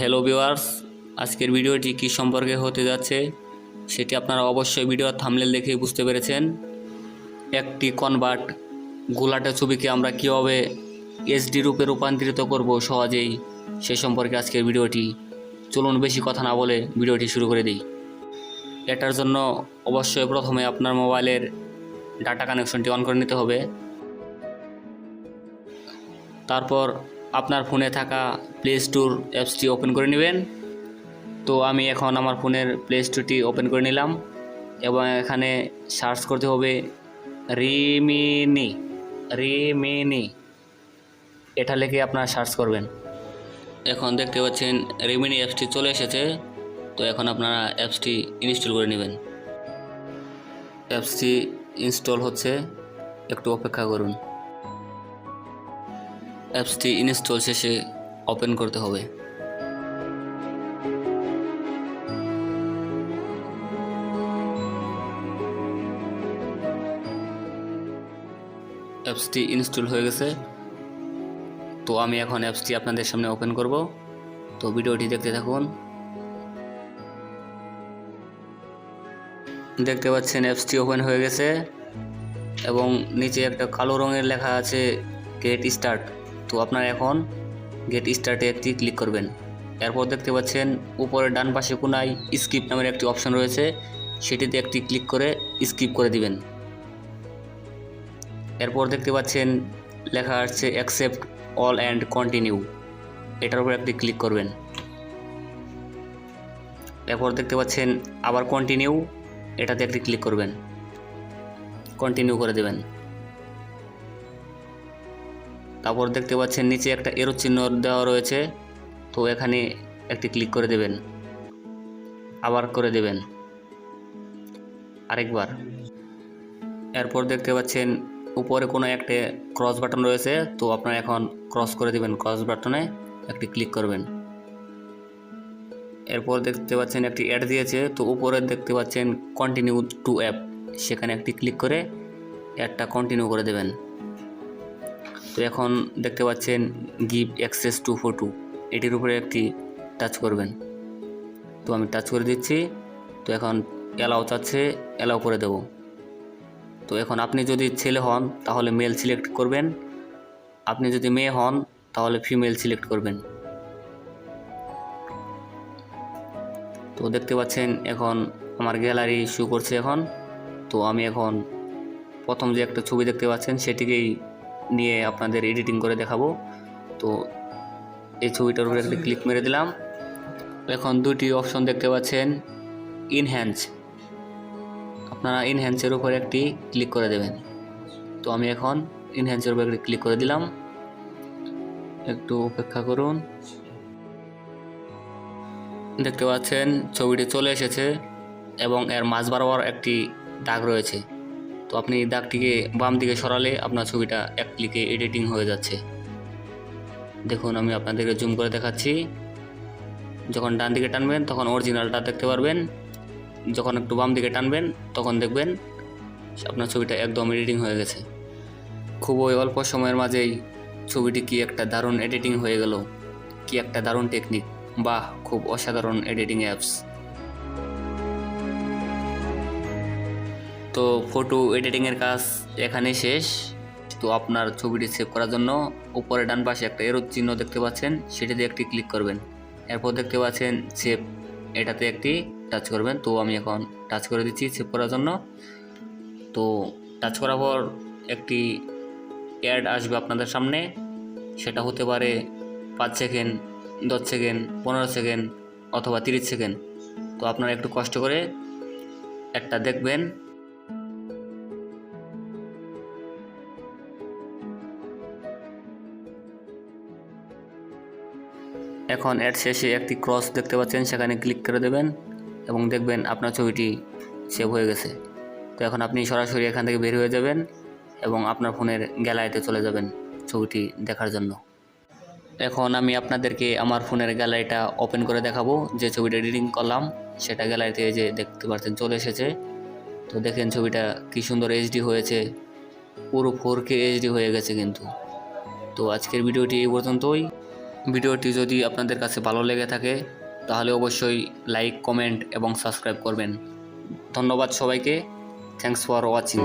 Hello viewers, আজকের ভিডিওটি কী সম্পর্কে হতে যাচ্ছে সেটি আপনারা অবশ্যই ভিডিওর থাম্বনেল দেখেই বুঝতে পেরেছেন। একটি কনভার্ট গোলাটে ছবিকে আমরা কীভাবে এইচডি রূপে রূপান্তরিত করব সহজেই, সে সম্পর্কে আজকের ভিডিওটি। চলুন বেশি কথা না বলে ভিডিওটি শুরু করে দিই। এটার জন্য অবশ্যই প্রথমে আপনার মোবাইলের ডাটা কানেকশনটি অন করে নিতে হবে। তারপর আপনার ফোনে থাকা প্লে স্টোর অ্যাপসটি ওপেন করে নেবেন। তো আমি এখন আমার ফোনের প্লে স্টোরটি ওপেন করে নিলাম এবং এখানে সার্চ করতে হবে রিমিনি এটা লিখে আপনারা সার্চ করবেন। এখন দেখতে পাচ্ছেন রিমিনি অ্যাপসটি চলে এসেছে। তো এখন আপনারা অ্যাপসটি ইনস্টল করে নেবেন। অ্যাপসটি ইনস্টল হচ্ছে, একটু অপেক্ষা করুন। অ্যাপসটি ইনস্টল শেষে ওপেন করতে হবে। অ্যাপসটি ইনস্টল হয়ে গেছে। তো আমি এখন অ্যাপসটি আপনাদের সামনে ওপেন করব। তো ভিডিওটি দেখতে থাকুন। দেখতে পাচ্ছেন অ্যাপসটি ওপেন হয়ে গেছে এবং নিচে একটা কালো রঙের লেখা আছে গেট স্টার্ট। তো আপনারা এখন গেট স্টার্টে একটি ক্লিক করবেন। এরপর দেখতে পাচ্ছেন উপরের ডান পাশে কোনায় স্কিপ নামের একটি অপশন রয়েছে, সেটিতে একটি ক্লিক করে স্কিপ করে দিবেন। এরপর দেখতে পাচ্ছেন লেখা আছে অ্যাকসেপ্ট অল অ্যান্ড কন্টিনিউ, এটার উপর একটি ক্লিক করবেন। এরপর দেখতে পাচ্ছেন আবার কন্টিনিউ, এটাতে একটি ক্লিক করবেন, কন্টিনিউ করে দেবেন। তারপর দেখতে পাচ্ছেন নিচে একটা এরো চিহ্ন দেওয়া রয়েছে, তো এখানে একটি ক্লিক করে দেবেন, আবার করে দেবেন আরেকবার। এরপর দেখতে পাচ্ছেন উপরে কোনো একটা ক্রস বাটন রয়েছে, তো আপনারা এখন ক্রস করে দেবেন, ক্রস বাটনে একটি ক্লিক করবেন। এরপর দেখতে পাচ্ছেন একটি অ্যাড দিয়েছে, তো উপরে দেখতে পাচ্ছেন কন্টিনিউ টু অ্যাপ, সেখানে একটি ক্লিক করে অ্যাডটা কন্টিনিউ করে দেবেন। তো এখন দেখতে পাচ্ছেন গিভ অ্যাক্সেস টু ফটো, এটির উপরে একটি টাচ করবেন। তো আমি টাচ করে দিচ্ছি। তো এখন অ্যালাউ চাচ্ছে, অ্যালাউ করে দেব। তো এখন আপনি যদি ছেলে হন তাহলে মেল সিলেক্ট করবেন, আপনি যদি মেয়ে হন তাহলে ফিমেল সিলেক্ট করবেন। তো দেখতে পাচ্ছেন এখন আমার গ্যালারি শো করছে এখন। তো আমি এখন প্রথম যে একটা ছবি দেখতে পাচ্ছেন সেটিকেই নিয়ে আপনাদের এডিটিং করে দেখাবো। তো এই ছবিটার উপরে একটা ক্লিক মেরে দিলাম। এখন দুটি অপশন দেখতে পাচ্ছেন, ইনহ্যান্স, আপনারা ইনহ্যান্সের উপরে একটি ক্লিক করে দেবেন। তো আমি এখন ইনহ্যান্সের উপরে একটি ক্লিক করে দিলাম, একটু অপেক্ষা করুন। দেখতে পাচ্ছেন ছবিটি চলে এসেছে এবং এর মাঝ বরাবর একটি দাগ রয়েছে। তো আপনি দাগটিকে বাম দিকে সরালে আপনার ছবিটা এক ক্লিকে এডিটিং হয়ে যাচ্ছে। দেখুন আমি আপনাদেরকে জুম করে দেখাচ্ছি। যখন ডান দিকে টানবেন তখন অরিজিনালটা দেখতে পারবেন, যখন একটু বাম দিকে টানবেন তখন দেখবেন আপনার ছবিটা একদম এডিটিং হয়ে গেছে। খুবই অল্প সময়ের মাঝেই ছবিটি কি একটা দারুণ এডিটিং হয়ে গেল, কি একটা দারুণ টেকনিক, বাহ, খুব অসাধারণ এডিটিং অ্যাপস। তো ফটো এডিটিংয়ের কাজ এখানেই শেষ। তো আপনার ছবিটি সেভ করার জন্য উপরে ডান পাশে একটা এরো চিহ্ন দেখতে পাচ্ছেন, সেটাতে একটি ক্লিক করবেন। এরপর দেখতে পাচ্ছেন সেভ, এটাতে একটি টাচ করবেন। তো আমি এখন টাচ করে দিচ্ছি সেভ করার জন্য। তো টাচ করার পর একটি অ্যাড আসবে আপনাদের সামনে, সেটা হতে পারে 5 সেকেন্ড, 10 সেকেন্ড, 15 সেকেন্ড অথবা 30 সেকেন্ড। তো আপনারা একটু কষ্ট করে একটা দেখবেন। এখন অ্যাড শেষে একটি ক্রস দেখতে পাচ্ছেন, সেখানে ক্লিক করে দেবেন এবং দেখবেন আপনার ছবিটি সেভ হয়ে গেছে। তো এখন আপনি সরাসরি এখান থেকে বের হয়ে যাবেন এবং আপনার ফোনের গ্যালারিতে চলে যাবেন ছবিটি দেখার জন্য। এখন আমি আপনাদেরকে আমার ফোনের গ্যালারিটা ওপেন করে দেখাবো, যে ছবিটা এডিটিং করলাম সেটা গ্যালারিতে যে দেখতে পাচ্ছেন চলে এসেছে। তো দেখেন ছবিটা কি সুন্দর এইচডি হয়েছে, পুরো 4K এইচডি হয়ে গেছে কিন্তু। তো আজকের ভিডিওটি এই পর্যন্তই। ভিডিওটি যদি আপনাদের কাছে ভালো লেগে থাকে তাহলে অবশ্যই লাইক, কমেন্ট এবং সাবস্ক্রাইব করবেন। ধন্যবাদ সবাইকে। Thanks for watching.